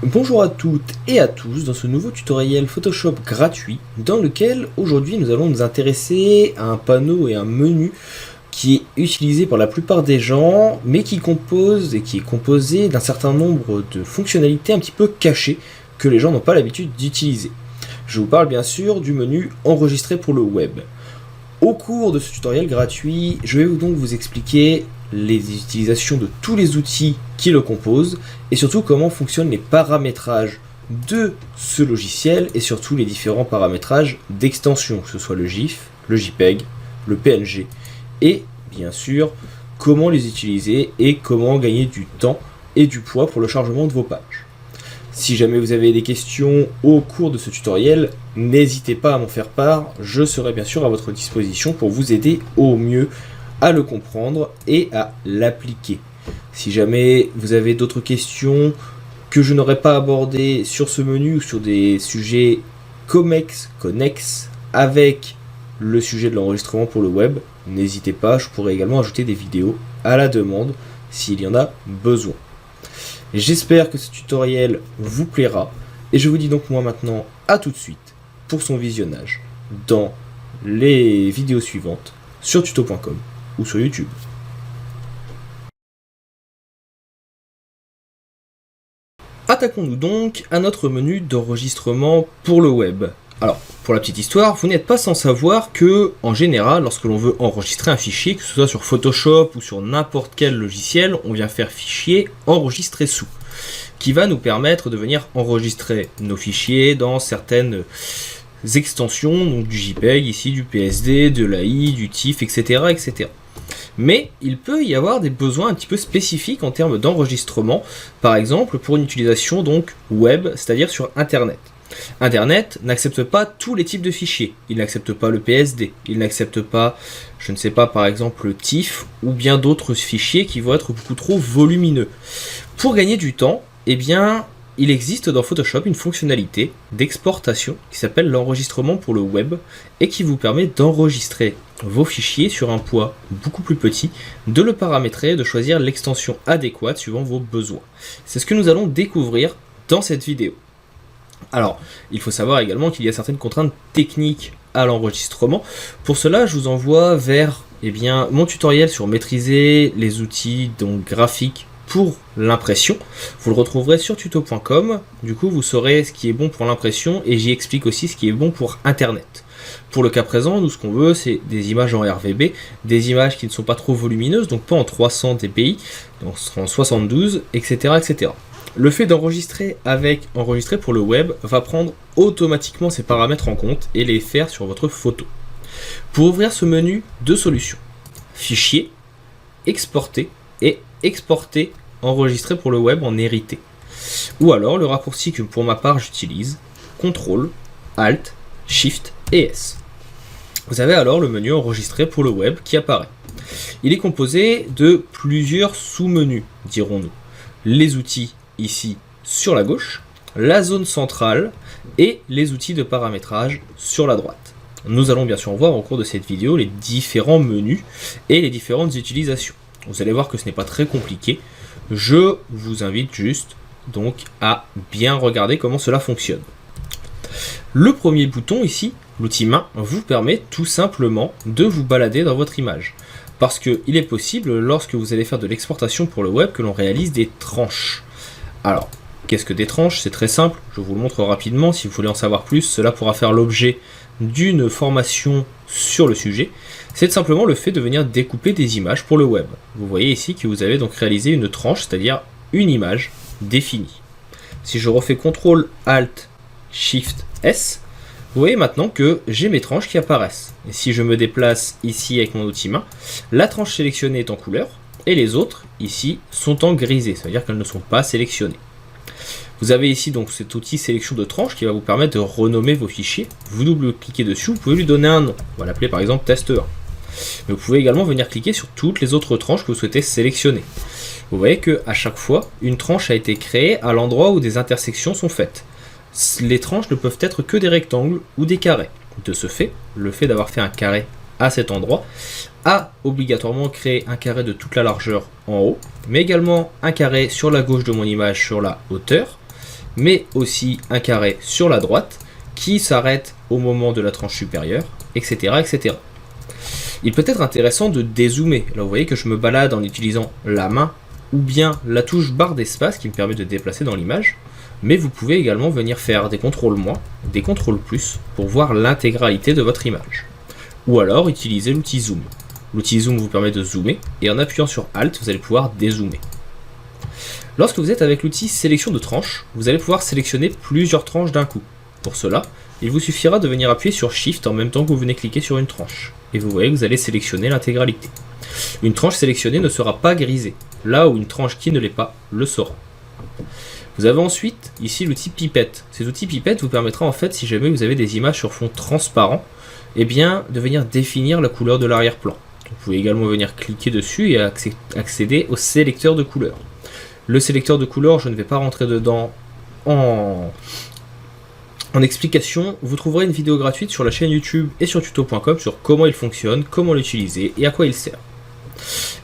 Bonjour à toutes et à tous dans ce nouveau tutoriel Photoshop gratuit dans lequel aujourd'hui nous allons nous intéresser à un panneau et un menu qui est utilisé par la plupart des gens mais qui est composé d'un certain nombre de fonctionnalités un petit peu cachées que les gens n'ont pas l'habitude d'utiliser. Je vous parle bien sûr du menu enregistré pour le web. Au cours de ce tutoriel gratuit, je vais donc vous expliquer les utilisations de tous les outils qui le composent et surtout comment fonctionnent les paramétrages de ce logiciel et surtout les différents paramétrages d'extension, que ce soit le GIF, le JPEG, le PNG et bien sûr comment les utiliser et comment gagner du temps et du poids pour le chargement de vos pages. Si jamais vous avez des questions au cours de ce tutoriel, n'hésitez pas à m'en faire part, je serai bien sûr à votre disposition pour vous aider au mieux à le comprendre et à l'appliquer. Si jamais vous avez d'autres questions que je n'aurais pas abordées sur ce menu ou sur des sujets connexes avec le sujet de l'enregistrement pour le web, n'hésitez pas, je pourrais également ajouter des vidéos à la demande s'il y en a besoin. J'espère que ce tutoriel vous plaira et je vous dis donc moi maintenant à tout de suite pour son visionnage dans les vidéos suivantes sur tuto.com ou sur YouTube. Attaquons-nous donc à notre menu d'enregistrement pour le web. Alors, pour la petite histoire, vous n'êtes pas sans savoir que, en général, lorsque l'on veut enregistrer un fichier, que ce soit sur Photoshop ou sur n'importe quel logiciel, on vient faire fichier enregistrer sous, qui va nous permettre de venir enregistrer nos fichiers dans certaines extensions, donc du JPEG, ici du PSD, de l'AI, du TIFF, etc., etc. Mais il peut y avoir des besoins un petit peu spécifiques en termes d'enregistrement, par exemple pour une utilisation donc web, c'est-à-dire sur Internet. Internet n'accepte pas tous les types de fichiers. Il n'accepte pas le PSD, il n'accepte pas, je ne sais pas, par exemple le TIFF ou bien d'autres fichiers qui vont être beaucoup trop volumineux. Pour gagner du temps, eh bien, il existe dans Photoshop une fonctionnalité d'exportation qui s'appelle l'enregistrement pour le web et qui vous permet d'enregistrer vos fichiers sur un poids beaucoup plus petit, de le paramétrer, de choisir l'extension adéquate suivant vos besoins. C'est ce que nous allons découvrir dans cette vidéo. Alors, il faut savoir également qu'il y a certaines contraintes techniques à l'enregistrement. Pour cela, je vous envoie vers mon tutoriel sur maîtriser les outils donc, graphiques pour l'impression. Vous le retrouverez sur tuto.com. Du coup, vous saurez ce qui est bon pour l'impression et j'y explique aussi ce qui est bon pour Internet. Pour le cas présent, nous, ce qu'on veut, c'est des images en RVB, des images qui ne sont pas trop volumineuses, donc pas en 300 dpi, donc en 72, etc., etc. Le fait d'enregistrer avec enregistrer pour le web va prendre automatiquement ces paramètres en compte et les faire sur votre photo. Pour ouvrir ce menu, deux solutions. Fichier, exporter et exporter enregistrer pour le web en hérité. Ou alors le raccourci que pour ma part j'utilise, CTRL, ALT, SHIFT et S. Vous avez alors le menu enregistrer pour le web qui apparaît. Il est composé de plusieurs sous-menus, dirons-nous. Les outils ici sur la gauche, la zone centrale et les outils de paramétrage sur la droite. Nous allons bien sûr voir au cours de cette vidéo les différents menus et les différentes utilisations. Vous allez voir que ce n'est pas très compliqué. Je vous invite juste donc à bien regarder comment cela fonctionne. Le premier bouton ici, l'outil main, vous permet tout simplement de vous balader dans votre image. Parce qu'il est possible, lorsque vous allez faire de l'exportation pour le web, que l'on réalise des tranches. Alors, qu'est-ce que des tranches? C'est très simple, je vous le montre rapidement. Si vous voulez en savoir plus, cela pourra faire l'objet d'une formation sur le sujet. C'est simplement le fait de venir découper des images pour le web. Vous voyez ici que vous avez donc réalisé une tranche, c'est-à-dire une image définie. Si je refais CTRL, ALT, SHIFT, S, vous voyez maintenant que j'ai mes tranches qui apparaissent. Et si je me déplace ici avec mon outil main, la tranche sélectionnée est en couleur et les autres ici sont en grisé, c'est-à-dire qu'elles ne sont pas sélectionnées. Vous avez ici donc cet outil sélection de tranches qui va vous permettre de renommer vos fichiers. Vous double-cliquez dessus, vous pouvez lui donner un nom. On va l'appeler par exemple test 1. Mais vous pouvez également venir cliquer sur toutes les autres tranches que vous souhaitez sélectionner. Vous voyez qu'à chaque fois, une tranche a été créée à l'endroit où des intersections sont faites. Les tranches ne peuvent être que des rectangles ou des carrés. De ce fait, le fait d'avoir fait un carré à cet endroit a obligatoirement créé un carré de toute la largeur en haut, mais également un carré sur la gauche de mon image sur la hauteur, mais aussi un carré sur la droite qui s'arrête au moment de la tranche supérieure, etc., etc. Il peut être intéressant de dézoomer. Là, vous voyez que je me balade en utilisant la main ou bien la touche barre d'espace qui me permet de déplacer dans l'image, mais vous pouvez également venir faire des contrôles moins, des contrôles plus pour voir l'intégralité de votre image. Ou alors utiliser l'outil zoom. L'outil zoom vous permet de zoomer et en appuyant sur Alt, vous allez pouvoir dézoomer. Lorsque vous êtes avec l'outil sélection de tranches, vous allez pouvoir sélectionner plusieurs tranches d'un coup. Pour cela, il vous suffira de venir appuyer sur Shift en même temps que vous venez cliquer sur une tranche. Et vous voyez que vous allez sélectionner l'intégralité. Une tranche sélectionnée ne sera pas grisée, là où une tranche qui ne l'est pas le sera. Vous avez ensuite ici l'outil pipette. Cet outil pipette vous permettra en fait, si jamais vous avez des images sur fond transparent, eh bien, de venir définir la couleur de l'arrière-plan. Vous pouvez également venir cliquer dessus et accéder au sélecteur de couleurs. Le sélecteur de couleurs, je ne vais pas rentrer dedans en explication. Vous trouverez une vidéo gratuite sur la chaîne YouTube et sur tuto.com sur comment il fonctionne, comment l'utiliser et à quoi il sert.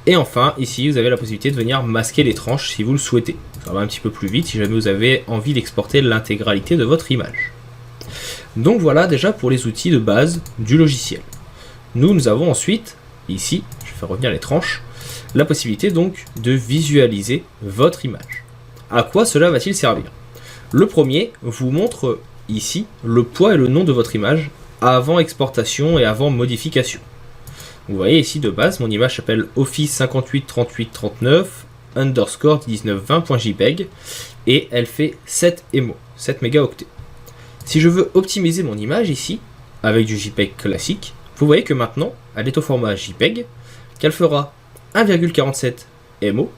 Et enfin, ici, vous avez la possibilité de venir masquer les tranches si vous le souhaitez. Ça va un petit peu plus vite si jamais vous avez envie d'exporter l'intégralité de votre image. Donc voilà déjà pour les outils de base du logiciel. Nous avons ensuite, ici, je vais faire revenir les tranches, la possibilité donc de visualiser votre image. À quoi cela va-t-il servir? Le premier vous montre ici le poids et le nom de votre image avant exportation et avant modification. Vous voyez ici de base, mon image s'appelle Office 583839 underscore 1920.jpg et elle fait 7 MO, 7 mégaoctets. Si je veux optimiser mon image ici, avec du JPEG classique, vous voyez que maintenant, elle est au format JPEG, qu'elle fera 1,47 MO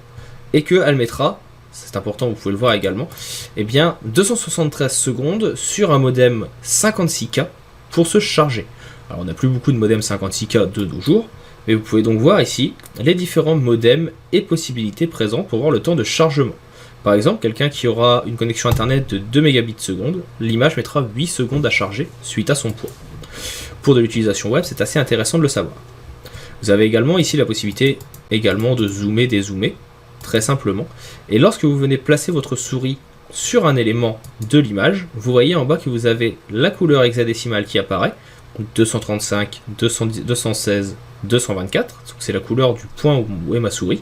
et qu'elle mettra, c'est important, vous pouvez le voir également, eh bien 273 secondes sur un modem 56K pour se charger. Alors on n'a plus beaucoup de modems 56K de nos jours, mais vous pouvez donc voir ici les différents modems et possibilités présentes pour voir le temps de chargement. Par exemple, quelqu'un qui aura une connexion internet de 2 mégabits seconde, l'image mettra 8 secondes à charger suite à son poids. Pour de l'utilisation web, c'est assez intéressant de le savoir. Vous avez également ici la possibilité également de zoomer, dézoomer, très simplement. Et lorsque vous venez placer votre souris sur un élément de l'image, vous voyez en bas que vous avez la couleur hexadécimale qui apparaît, 235, 216, 224, c'est la couleur du point où est ma souris,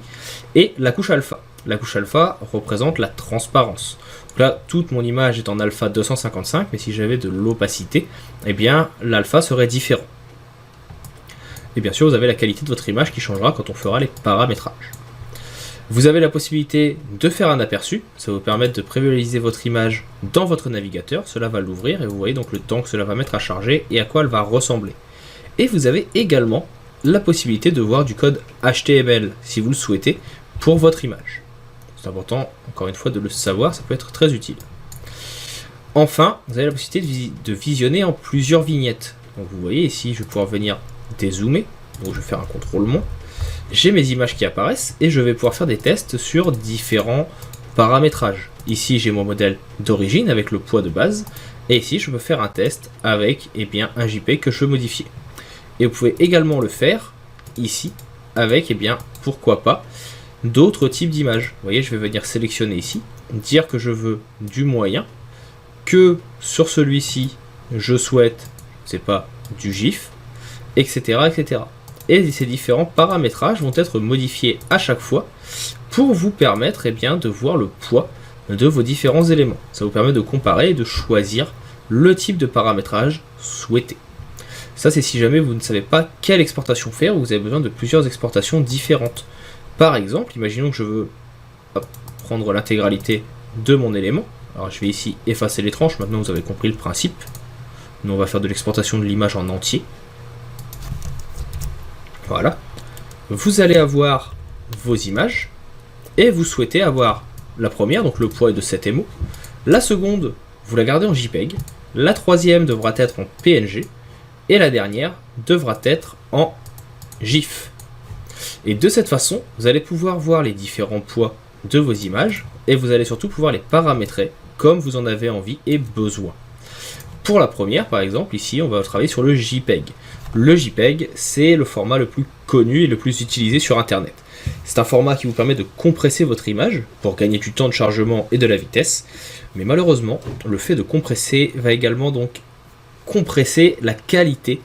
et la couche alpha. La couche alpha représente la transparence. Donc là, toute mon image est en alpha 255, mais si j'avais de l'opacité, eh bien l'alpha serait différent. Et bien sûr, vous avez la qualité de votre image qui changera quand on fera les paramétrages. Vous avez la possibilité de faire un aperçu, ça va vous permettre de prévisualiser votre image dans votre navigateur, cela va l'ouvrir et vous voyez donc le temps que cela va mettre à charger et à quoi elle va ressembler. Et vous avez également la possibilité de voir du code HTML si vous le souhaitez pour votre image. C'est important, encore une fois, de le savoir, ça peut être très utile. Enfin, vous avez la possibilité de visionner en plusieurs vignettes. Donc vous voyez ici, je vais pouvoir venir dézoomer, donc je vais faire un contrôle moins. J'ai mes images qui apparaissent et je vais pouvoir faire des tests sur différents paramétrages. Ici j'ai mon modèle d'origine avec le poids de base et ici je peux faire un test avec un JPEG que je veux modifier. Et vous pouvez également le faire ici avec pourquoi pas d'autres types d'images. Vous voyez, je vais venir sélectionner ici, dire que je veux du moyen, que sur celui-ci je souhaite, c'est pas du GIF, etc., etc. Et ces différents paramétrages vont être modifiés à chaque fois pour vous permettre de voir le poids de vos différents éléments. Ça vous permet de comparer et de choisir le type de paramétrage souhaité. Ça, c'est si jamais vous ne savez pas quelle exportation faire ou vous avez besoin de plusieurs exportations différentes. Par exemple, imaginons que je veux prendre l'intégralité de mon élément. Alors je vais ici effacer les tranches, maintenant vous avez compris le principe. Nous on va faire de l'exportation de l'image en entier. Voilà. Vous allez avoir vos images et vous souhaitez avoir la première, donc le poids est de 7 MO. La seconde, vous la gardez en JPEG. La troisième devra être en PNG. Et la dernière devra être en GIF. Et de cette façon, vous allez pouvoir voir les différents poids de vos images et vous allez surtout pouvoir les paramétrer comme vous en avez envie et besoin. Pour la première, par exemple, ici, on va travailler sur le JPEG. Le JPEG, c'est le format le plus connu et le plus utilisé sur Internet. C'est un format qui vous permet de compresser votre image pour gagner du temps de chargement et de la vitesse, mais malheureusement, le fait de compresser va également donc compresser la qualité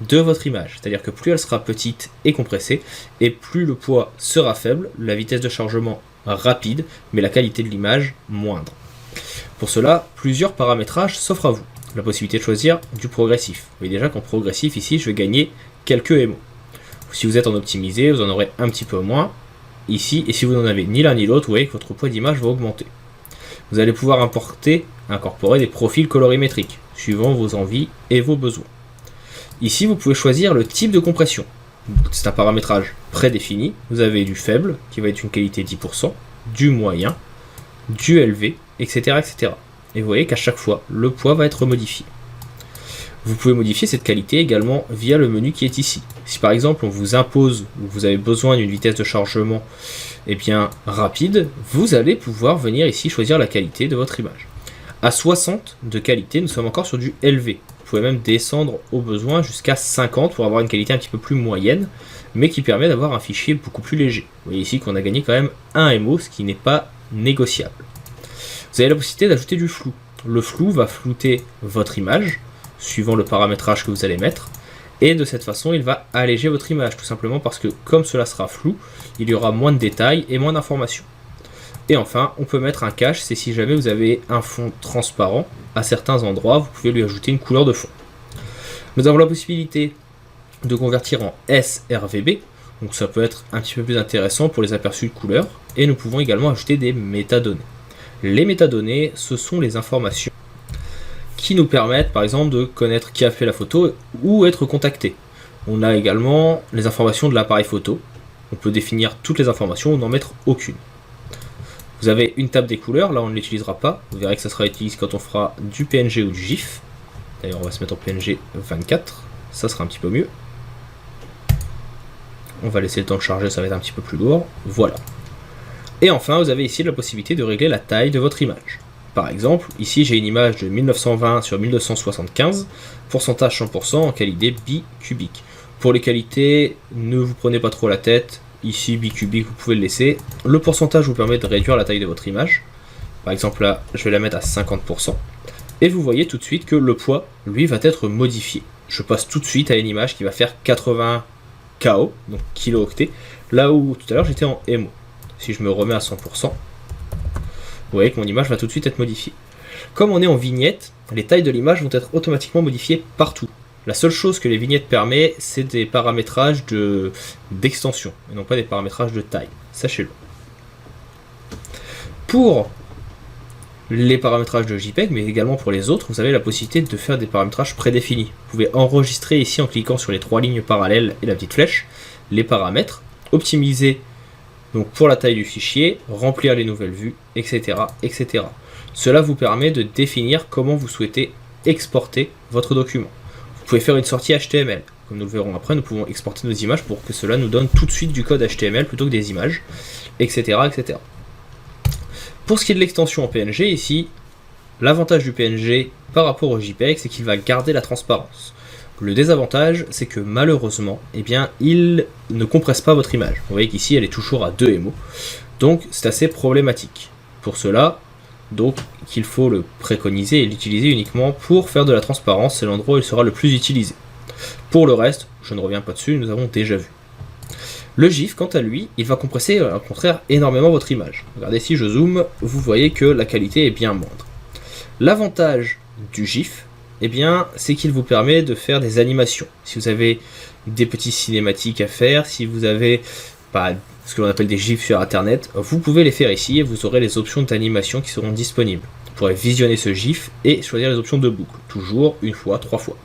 de votre image. C'est-à-dire que plus elle sera petite et compressée, et plus le poids sera faible, la vitesse de chargement rapide, mais la qualité de l'image moindre. Pour cela, plusieurs paramétrages s'offrent à vous. La possibilité de choisir du progressif. Vous voyez déjà qu'en progressif, ici, je vais gagner quelques MO. Si vous êtes en optimisé, vous en aurez un petit peu moins ici, et si vous n'en avez ni l'un ni l'autre, vous voyez que votre poids d'image va augmenter. Vous allez pouvoir incorporer des profils colorimétriques, suivant vos envies et vos besoins. Ici, vous pouvez choisir le type de compression. C'est un paramétrage prédéfini. Vous avez du faible, qui va être une qualité 10%, du moyen, du élevé, etc., etc. Et vous voyez qu'à chaque fois, le poids va être modifié. Vous pouvez modifier cette qualité également via le menu qui est ici. Si par exemple on vous impose ou vous avez besoin d'une vitesse de chargement rapide, vous allez pouvoir venir ici choisir la qualité de votre image. À 60 de qualité, nous sommes encore sur du élevé. Vous pouvez même descendre au besoin jusqu'à 50 pour avoir une qualité un petit peu plus moyenne, mais qui permet d'avoir un fichier beaucoup plus léger. Vous voyez ici qu'on a gagné quand même 1 MO, ce qui n'est pas négociable. Vous avez la possibilité d'ajouter du flou. Le flou va flouter votre image, suivant le paramétrage que vous allez mettre, et de cette façon il va alléger votre image, tout simplement parce que comme cela sera flou, il y aura moins de détails et moins d'informations. Et enfin, on peut mettre un cache, c'est si jamais vous avez un fond transparent, à certains endroits, vous pouvez lui ajouter une couleur de fond. Nous avons la possibilité de convertir en sRVB, donc ça peut être un petit peu plus intéressant pour les aperçus de couleurs, et nous pouvons également ajouter des métadonnées. Les métadonnées, ce sont les informations qui nous permettent par exemple de connaître qui a fait la photo ou être contacté. On a également les informations de l'appareil photo. On peut définir toutes les informations ou n'en mettre aucune. Vous avez une table des couleurs, là on ne l'utilisera pas. Vous verrez que ça sera utilisé quand on fera du PNG ou du GIF. D'ailleurs on va se mettre en PNG 24, ça sera un petit peu mieux. On va laisser le temps de charger, ça va être un petit peu plus lourd. Voilà. Et enfin vous avez ici la possibilité de régler la taille de votre image. Par exemple, ici j'ai une image de 1920 sur 1275, pourcentage 100% en qualité bicubique. Pour les qualités, ne vous prenez pas trop la tête, ici bicubique vous pouvez le laisser. Le pourcentage vous permet de réduire la taille de votre image. Par exemple là, je vais la mettre à 50%. Et vous voyez tout de suite que le poids, lui, va être modifié. Je passe tout de suite à une image qui va faire 80 KO, donc kilo-octets, là où tout à l'heure j'étais en MO. Si je me remets à 100%, vous voyez que mon image va tout de suite être modifiée. Comme on est en vignette, les tailles de l'image vont être automatiquement modifiées partout. La seule chose que les vignettes permettent, c'est des paramétrages d'extension, et non pas des paramétrages de taille. Sachez-le. Pour les paramétrages de JPEG, mais également pour les autres, vous avez la possibilité de faire des paramétrages prédéfinis. Vous pouvez enregistrer ici en cliquant sur les 3 lignes parallèles et la petite flèche, les paramètres, optimiser donc pour la taille du fichier, remplir les nouvelles vues, etc., etc. Cela vous permet de définir comment vous souhaitez exporter votre document. Vous pouvez faire une sortie HTML. Comme nous le verrons après, nous pouvons exporter nos images pour que cela nous donne tout de suite du code HTML plutôt que des images, etc., etc. Pour ce qui est de l'extension en PNG, ici, l'avantage du PNG par rapport au JPEG, c'est qu'il va garder la transparence. Le désavantage, c'est que malheureusement, il ne compresse pas votre image. Vous voyez qu'ici, elle est toujours à 2 MO. Donc, c'est assez problématique. Pour cela, donc, qu'il faut le préconiser et l'utiliser uniquement pour faire de la transparence. C'est l'endroit où il sera le plus utilisé. Pour le reste, je ne reviens pas dessus, nous avons déjà vu. Le GIF, quant à lui, il va compresser au contraire énormément votre image. Regardez, si je zoome, vous voyez que la qualité est bien moindre. L'avantage du GIF, c'est qu'il vous permet de faire des animations. Si vous avez des petits cinématiques à faire, si vous avez ce que l'on appelle des GIFs sur internet, vous pouvez les faire ici et vous aurez les options d'animation qui seront disponibles. Vous pourrez visionner ce GIF et choisir les options de boucle, toujours une fois, 3 fois.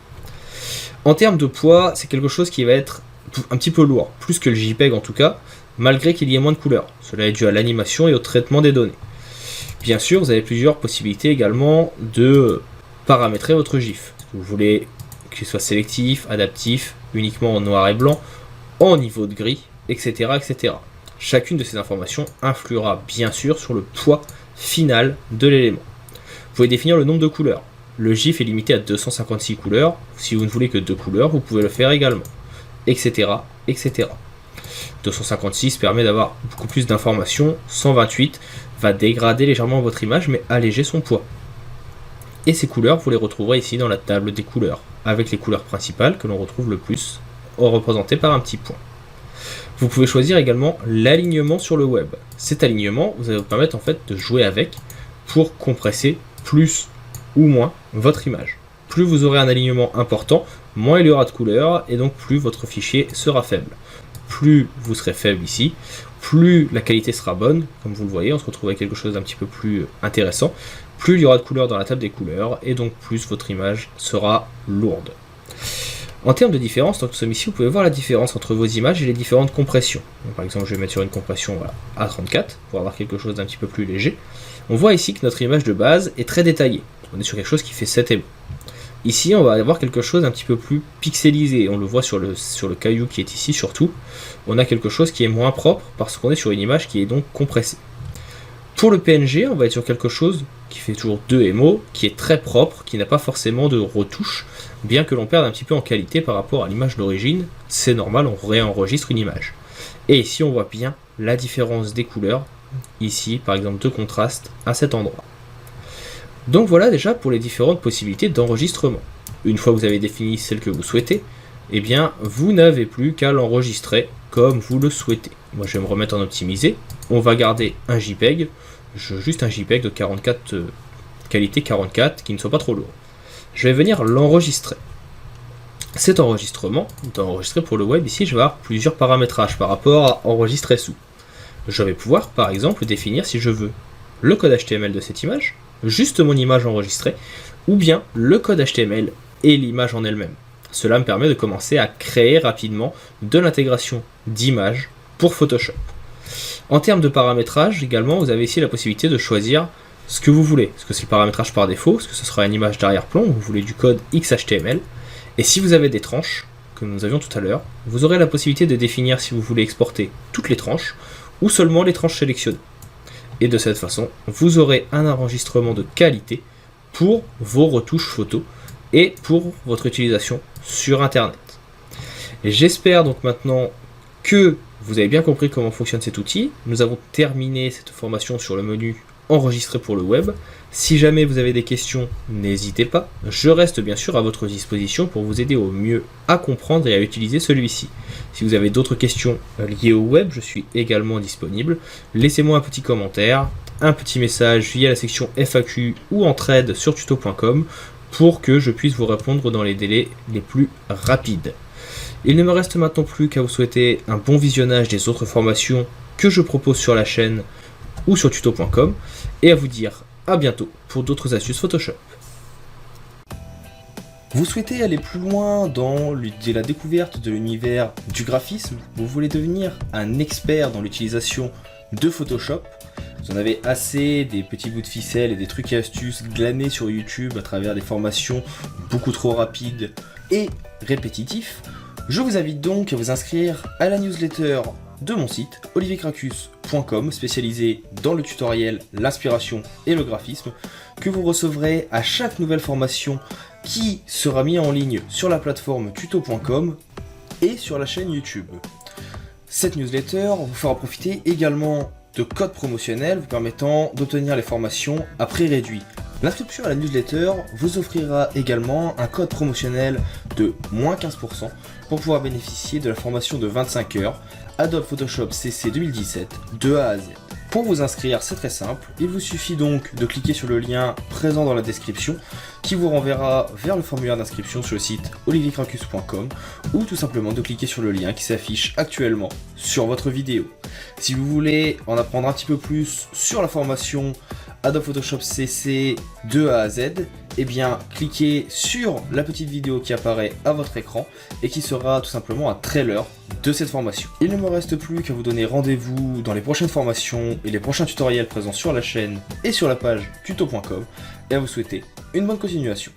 En termes de poids, c'est quelque chose qui va être un petit peu lourd, plus que le JPEG en tout cas, malgré qu'il y ait moins de couleurs. Cela est dû à l'animation et au traitement des données. Bien sûr, vous avez plusieurs possibilités également de paramétrer votre GIF. Vous voulez qu'il soit sélectif, adaptif, uniquement en noir et blanc, en niveau de gris, etc., etc. Chacune de ces informations influera bien sûr sur le poids final de l'élément. Vous pouvez définir le nombre de couleurs. Le GIF est limité à 256 couleurs. Si vous ne voulez que 2 couleurs, vous pouvez le faire également, etc., etc. 256 permet d'avoir beaucoup plus d'informations. 128 va dégrader légèrement votre image mais alléger son poids. Et ces couleurs, vous les retrouverez ici dans la table des couleurs, avec les couleurs principales que l'on retrouve le plus, représentées par un petit point. Vous pouvez choisir également l'alignement sur le web. Cet alignement, vous allez vous permettre en fait de jouer avec pour compresser plus ou moins votre image. Plus vous aurez un alignement important, moins il y aura de couleurs et donc plus votre fichier sera faible. Plus vous serez faible ici, plus la qualité sera bonne, comme vous le voyez, on se retrouve avec quelque chose d'un petit peu plus intéressant. Plus il y aura de couleurs dans la table des couleurs et donc plus votre image sera lourde. En termes de différence, donc nous sommes ici, vous pouvez voir la différence entre vos images et les différentes compressions. Donc, par exemple, je vais mettre sur une compression A34 pour avoir quelque chose d'un petit peu plus léger. On voit ici que notre image de base est très détaillée. On est sur quelque chose qui fait 7 MB. Ici, on va avoir quelque chose d'un petit peu plus pixelisé. On le voit sur le caillou qui est ici surtout. On a quelque chose qui est moins propre parce qu'on est sur une image qui est donc compressée. Pour le PNG, on va être sur quelque chose qui fait toujours 2 MO, qui est très propre, qui n'a pas forcément de retouches, bien que l'on perde un petit peu en qualité par rapport à l'image d'origine. C'est normal, on réenregistre une image. Et ici, on voit bien la différence des couleurs. Ici, par exemple, de contraste à cet endroit. Donc voilà déjà pour les différentes possibilités d'enregistrement. Une fois que vous avez défini celle que vous souhaitez, eh bien vous n'avez plus qu'à l'enregistrer comme vous le souhaitez. Moi je vais me remettre en optimisé. On va garder un JPEG, juste un JPEG de 44, qualité 44, qui ne soit pas trop lourd. Je vais venir l'enregistrer. Cet enregistrement, d'enregistrer pour le web, ici je vais avoir plusieurs paramétrages par rapport à enregistrer sous. Je vais pouvoir par exemple définir si je veux le code HTML de cette image, juste mon image enregistrée, ou bien le code HTML et l'image en elle-même. Cela me permet de commencer à créer rapidement de l'intégration d'images pour Photoshop. En termes de paramétrage, également, vous avez ici la possibilité de choisir ce que vous voulez. Est-ce que c'est le paramétrage par défaut? Est-ce que ce sera une image d'arrière-plan? Vous voulez du code XHTML? Et si vous avez des tranches, comme nous avions tout à l'heure, vous aurez la possibilité de définir si vous voulez exporter toutes les tranches ou seulement les tranches sélectionnées. Et de cette façon, vous aurez un enregistrement de qualité pour vos retouches photos et pour votre utilisation sur Internet. Et j'espère donc maintenant que vous avez bien compris comment fonctionne cet outil. Nous avons terminé cette formation sur le menu enregistrer pour le web. Si jamais vous avez des questions, n'hésitez pas. Je reste bien sûr à votre disposition pour vous aider au mieux à comprendre et à utiliser celui-ci. Si vous avez d'autres questions liées au web, je suis également disponible. Laissez-moi un petit commentaire, un petit message via la section FAQ ou en trade sur tuto.com pour que je puisse vous répondre dans les délais les plus rapides. Il ne me reste maintenant plus qu'à vous souhaiter un bon visionnage des autres formations que je propose sur la chaîne ou sur tuto.com et à vous dire à bientôt pour d'autres astuces Photoshop. Vous souhaitez aller plus loin dans la découverte de l'univers du graphisme? Vous voulez devenir un expert dans l'utilisation de Photoshop? Vous en avez assez des petits bouts de ficelle et des trucs et astuces glanés sur YouTube à travers des formations beaucoup trop rapides et répétitifs? Je vous invite donc à vous inscrire à la newsletter de mon site oliviercracus.com spécialisé dans le tutoriel, l'inspiration et le graphisme que vous recevrez à chaque nouvelle formation qui sera mise en ligne sur la plateforme tuto.com et sur la chaîne YouTube. Cette newsletter vous fera profiter également de codes promotionnels vous permettant d'obtenir les formations à prix réduit. L'inscription à la newsletter vous offrira également un code promotionnel de moins 15% pour pouvoir bénéficier de la formation de 25 heures Adobe Photoshop CC 2017 de A à Z. Pour vous inscrire, c'est très simple, il vous suffit donc de cliquer sur le lien présent dans la description qui vous renverra vers le formulaire d'inscription sur le site oliviercracus.com ou tout simplement de cliquer sur le lien qui s'affiche actuellement sur votre vidéo. Si vous voulez en apprendre un petit peu plus sur la formation Adobe Photoshop CC de A à Z, eh bien cliquez sur la petite vidéo qui apparaît à votre écran et qui sera tout simplement un trailer de cette formation. Il ne me reste plus qu'à vous donner rendez-vous dans les prochaines formations et les prochains tutoriels présents sur la chaîne et sur la page tuto.com et à vous souhaiter une bonne continuation.